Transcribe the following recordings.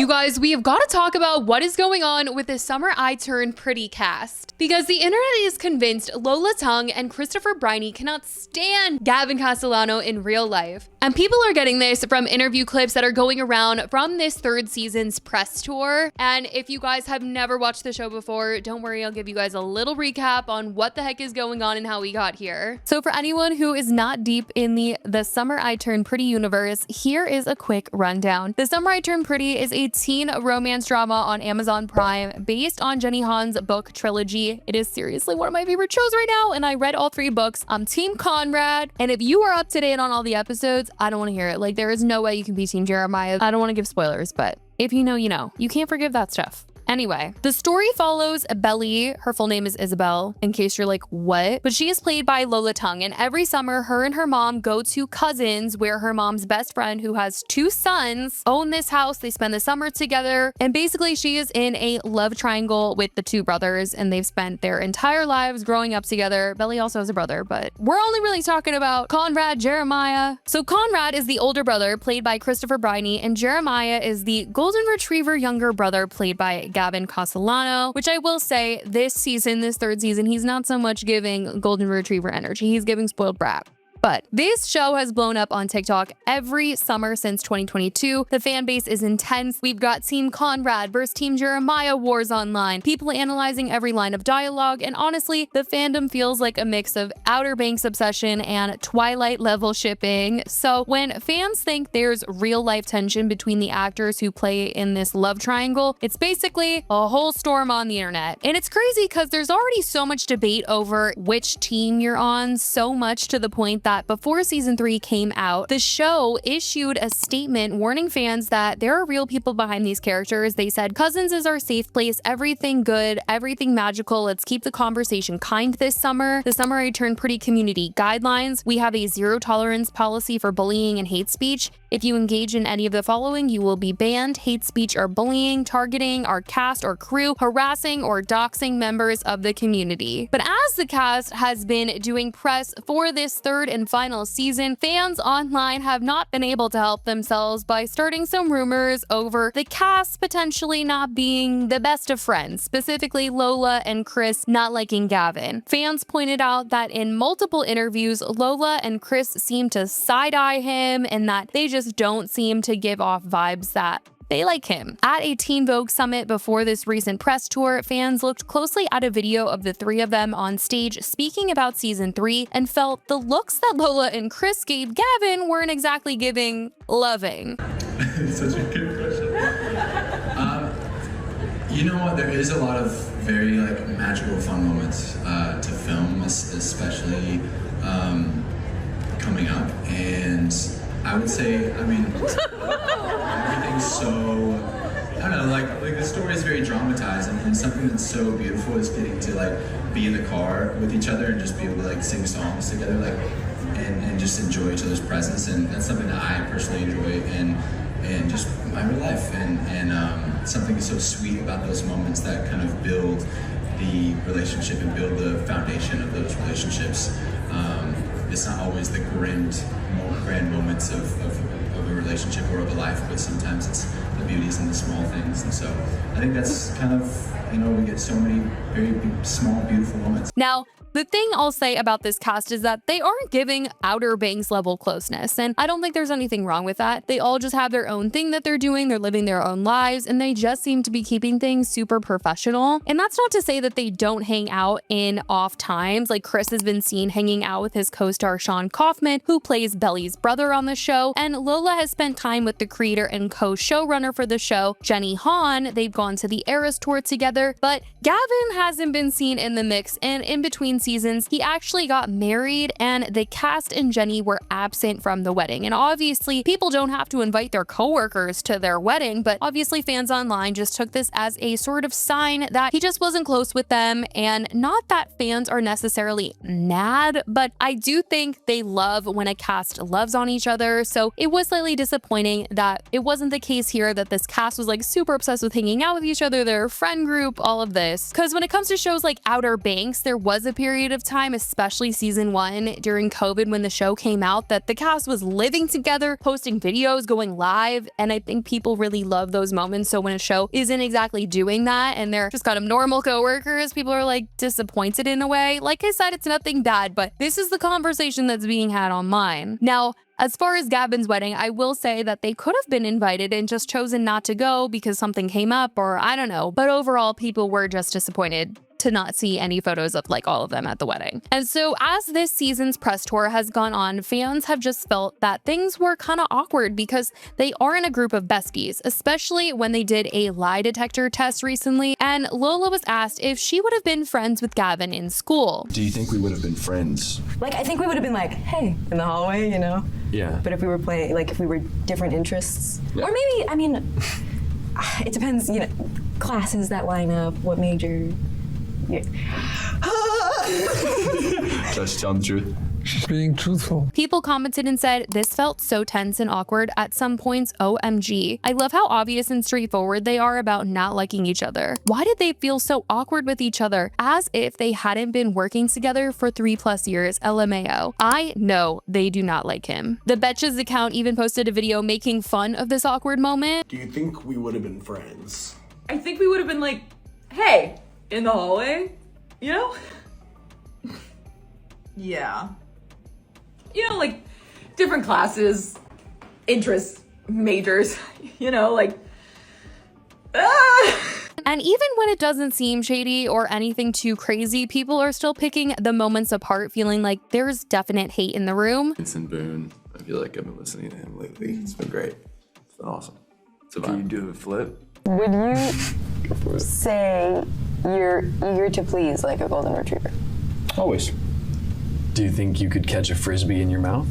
You guys, we have got to talk about what is going on with the Summer I Turn Pretty cast. Because the internet is convinced Lola Tung and Christopher Briney cannot stand Gavin Casalegno in real life. And people are getting this from interview clips that are going around from this third season's press tour. And if you guys have never watched the show before, don't worry, I'll give you guys a little recap on what the heck is going on and how we got here. So for anyone who is not deep in the Summer I Turn Pretty universe, here is a quick rundown. The Summer I Turn Pretty is a teen romance drama on Amazon Prime based on Jenny Han's book trilogy. It is seriously one of my favorite shows right now, and I read all 3 books. I'm Team Conrad, and if you are up to date on all the episodes, I don't want to hear it. Like, there is no way you can be Team Jeremiah. I don't want to give spoilers, but if you know, you know. You can't forgive that stuff. Anyway, the story follows Belly. Her full name is Isabel, in case you're like, what? But she is played by Lola Tung, and every summer, her and her mom go to Cousins, where her mom's best friend, who has 2 sons, own this house. They spend the summer together, and basically she is in a love triangle with the 2 brothers, and they've spent their entire lives growing up together. Belly also has a brother, but we're only really talking about Conrad, Jeremiah. So Conrad is the older brother, played by Christopher Briney, and Jeremiah is the golden retriever younger brother, played by Gavin Casalegno, which I will say this season, this third season, he's not so much giving golden retriever energy. He's giving spoiled brat. But this show has blown up on TikTok every summer since 2022. The fan base is intense. We've got Team Conrad versus Team Jeremiah wars online, people analyzing every line of dialogue, and honestly, the fandom feels like a mix of Outer Banks obsession and Twilight level shipping. So when fans think there's real life tension between the actors who play in this love triangle, it's basically a whole storm on the internet. And it's crazy because there's already so much debate over which team you're on, so much to the point that before season 3 came out, the show issued a statement warning fans that there are real people behind these characters. They said, Cousins is our safe place, everything good, everything magical. Let's keep the conversation kind this summer. The Summer I Turn Pretty community guidelines. We have a 0 tolerance policy for bullying and hate speech. If you engage in any of the following, you will be banned: hate speech or bullying, targeting our cast or crew, harassing or doxing members of the community. But as the cast has been doing press for this third and final season, fans online have not been able to help themselves by starting some rumors over the cast potentially not being the best of friends, specifically Lola and Chris not liking Gavin. Fans pointed out that in multiple interviews, Lola and Chris seem to side-eye him and that they just don't seem to give off vibes that they like him. At a Teen Vogue summit before this recent press tour, fans looked closely at a video of the 3 of them on stage speaking about season 3 and felt the looks that Lola and Chris gave Gavin weren't exactly giving loving. Such a good question. You know what? There is a lot of very magical, fun moments to film, especially coming up, and I would say, I mean, everything's so, I don't know, like the story is very dramatized, and something that's so beautiful is getting to be in the car with each other and just be able to sing songs together, and just enjoy each other's presence, and that's something that I personally enjoy and just my real life, and something so sweet about those moments that kind of build the relationship and build the foundation of those relationships. It's not always the grand moments of a relationship or of a life, but sometimes it's the beauties in the small things. And so I think that's kind of, we get so many very small, beautiful moments. Now, the thing I'll say about this cast is that they aren't giving Outer Banks level closeness, and I don't think there's anything wrong with that. They all just have their own thing that they're doing, they're living their own lives, and they just seem to be keeping things super professional. And that's not to say that they don't hang out in off times. Like, Chris has been seen hanging out with his co-star Sean Kaufman, who plays Belly's brother on the show, and Lola has spent time with the creator and co-showrunner for the show, Jenny Han. They've gone to the Eras tour together, but Gavin hasn't been seen in the mix, and in between seasons, he actually got married, and the cast and Jenny were absent from the wedding. And obviously, people don't have to invite their coworkers to their wedding, but obviously fans online just took this as a sort of sign that he just wasn't close with them. And not that fans are necessarily mad, but I do think they love when a cast loves on each other. So it was slightly disappointing that it wasn't the case here, that this cast was like super obsessed with hanging out with each other, their friend group, all of this. Because when it comes to shows like Outer Banks, there was a period of time, especially season 1 during COVID when the show came out, that the cast was living together, posting videos, going live, and I think people really love those moments. So when a show isn't exactly doing that and they're just kind of normal coworkers, people are like disappointed in a way. Like I said, it's nothing bad, but this is the conversation that's being had online. Now, as far as Gavin's wedding, I will say that they could have been invited and just chosen not to go because something came up, or I don't know. But overall, people were just disappointed to not see any photos of like all of them at the wedding. And so as this season's press tour has gone on, fans have just felt that things were kind of awkward because they are in a group of besties, especially when they did a lie detector test recently. And Lola was asked if she would have been friends with Gavin in school. Do you think we would have been friends? Like, I think we would have been like, hey, in the hallway, you know? Yeah. But if we were playing, like if we were different interests, Yeah. or maybe, I mean, it depends, you know, classes that line up, what major. Yeah. Just tell the truth. She's being truthful. People commented and said, this felt so tense and awkward at some points, OMG. I love how obvious and straightforward they are about not liking each other. Why did they feel so awkward with each other? As if they hadn't been working together for 3+ years, LMAO. I know they do not like him. The Betches account even posted a video making fun of this awkward moment. Do you think we would have been friends? I think we would have been like, hey, in the hallway, you know? Yeah. You know, like different classes, interests, majors, you know, like, And even when it doesn't seem shady or anything too crazy, people are still picking the moments apart, feeling like there's definite hate in the room. Vincent Boone, I feel like I've been listening to him lately. It's been great. It's been awesome. So can you do a flip? Would you say you're eager to please like a golden retriever? Always. Do you think you could catch a frisbee in your mouth?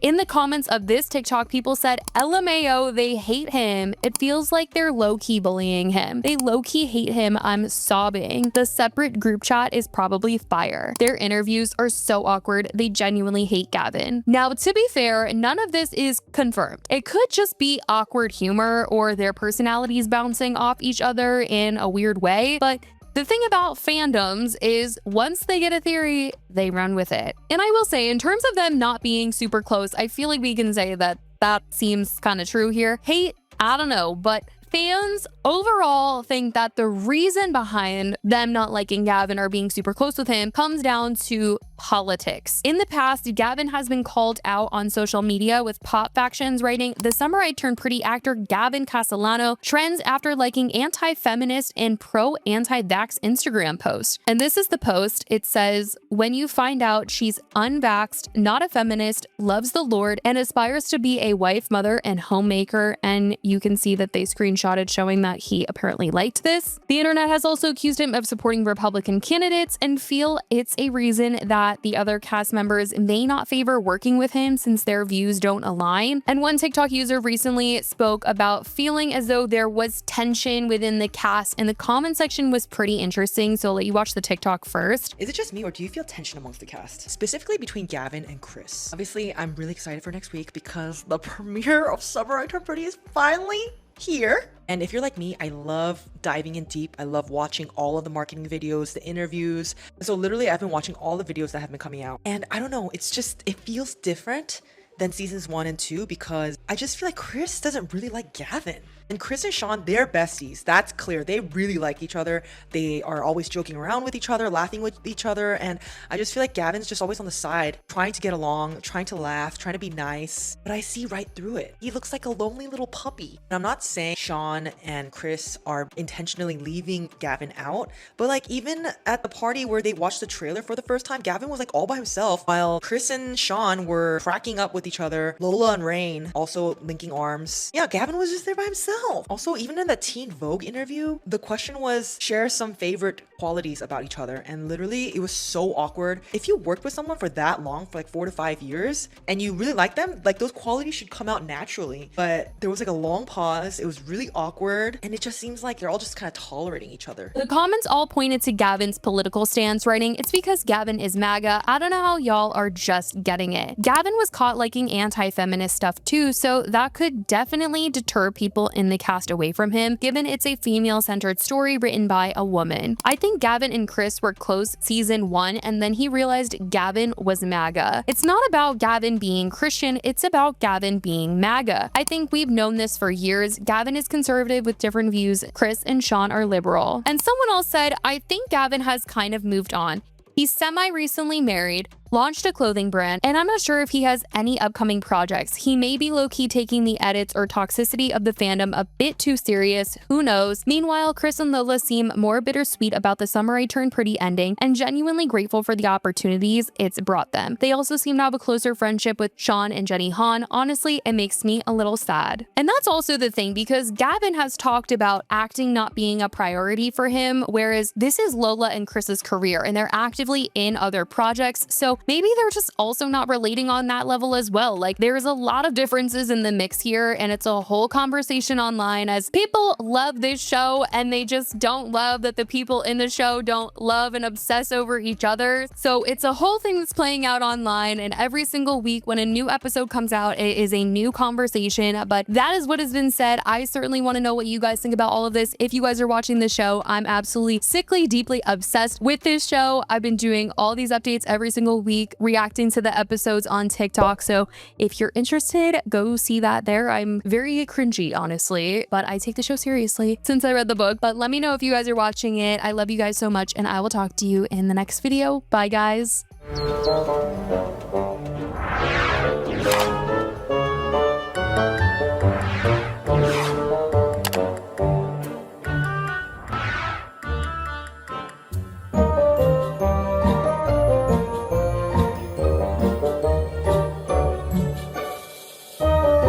In the comments of this TikTok, people said, LMAO, they hate him. It feels like they're low-key bullying him. They low-key hate him. I'm sobbing. The separate group chat is probably fire. Their interviews are so awkward. They genuinely hate Gavin. Now, to be fair, none of this is confirmed. It could just be awkward humor or their personalities bouncing off each other in a weird way, but the thing about fandoms is once they get a theory, they run with it. And I will say, in terms of them not being super close, I feel like we can say that that seems kind of true here. Hate, I don't know, but fans overall think that the reason behind them not liking Gavin or being super close with him comes down to politics. In the past, Gavin has been called out on social media with pop factions writing, "The summer I turned pretty actor Gavin Casalegno trends after liking anti-feminist and pro-anti-vax Instagram posts." And this is the post. It says, "When you find out she's unvaxxed, not a feminist, loves the Lord, and aspires to be a wife, mother, and homemaker." And you can see that they screenshotted showing that he apparently liked this. The internet has also accused him of supporting Republican candidates and feel it's a reason that the other cast members may not favor working with him since their views don't align. And one TikTok user recently spoke about feeling as though there was tension within the cast, and the comment section was pretty interesting, so I'll let you watch the TikTok first. Is it just me, or do you feel tension amongst the cast? Specifically between Gavin and Chris. Obviously, I'm really excited for next week because the premiere of Summer I Turned Pretty is finally here. And if you're like me, I love diving in deep. I love watching all of the marketing videos, the interviews. So literally, I've been watching all the videos that have been coming out. And I don't know, it's just, it feels different than seasons 1 and 2 because I just feel like Chris doesn't really like Gavin. And Chris and Sean, they're besties. That's clear. They really like each other. They are always joking around with each other, laughing with each other. And I just feel like Gavin's just always on the side, trying to get along, trying to laugh, trying to be nice. But I see right through it. He looks like a lonely little puppy. And I'm not saying Sean and Chris are intentionally leaving Gavin out, but like even at the party where they watched the trailer for the first time, Gavin was like all by himself while Chris and Sean were cracking up with each other. Lola and Rain also linking arms. Yeah, Gavin was just there by himself. Also, even in that Teen Vogue interview, the question was share some favorite qualities about each other, and literally it was so awkward. If you worked with someone for that long, for like 4 to 5 years, and you really like them, like those qualities should come out naturally. But there was like a long pause, it was really awkward, and it just seems like they're all just kind of tolerating each other. The comments all pointed to Gavin's political stance, writing, "It's because Gavin is MAGA. I don't know how y'all are just getting it." Gavin was caught liking anti-feminist stuff too, so that could definitely deter people in in the cast away from him, given it's a female-centered story written by a woman. I think Gavin and Chris were close season 1, and then he realized Gavin was MAGA. It's not about Gavin being Christian, it's about Gavin being MAGA. I think we've known this for years. Gavin is conservative with different views. Chris and Sean are liberal. And someone else said, I think Gavin has kind of moved on. He's semi-recently married, launched a clothing brand, and I'm not sure if he has any upcoming projects. He may be low-key taking the edits or toxicity of the fandom a bit too serious, who knows. Meanwhile, Chris and Lola seem more bittersweet about the Summer I Turned Pretty ending and genuinely grateful for the opportunities it's brought them. They also seem to have a closer friendship with Sean and Jenny Han. Honestly, it makes me a little sad. And that's also the thing, because Gavin has talked about acting not being a priority for him, whereas this is Lola and Chris's career and they're actively in other projects, so maybe they're just also not relating on that level as well. Like, there's a lot of differences in the mix here, and it's a whole conversation online as people love this show and they just don't love that the people in the show don't love and obsess over each other. So it's a whole thing that's playing out online, and every single week when a new episode comes out, it is a new conversation. But that is what has been said. I certainly want to know what you guys think about all of this. If you guys are watching the show, I'm absolutely sickly, deeply obsessed with this show. I've been doing all these updates every single week, reacting to the episodes on TikTok. So if you're interested, go see that there. I'm very cringy, honestly, but I take the show seriously since I read the book. But let me know if you guys are watching it. I love you guys so much, and I will talk to you in the next video. Bye, guys.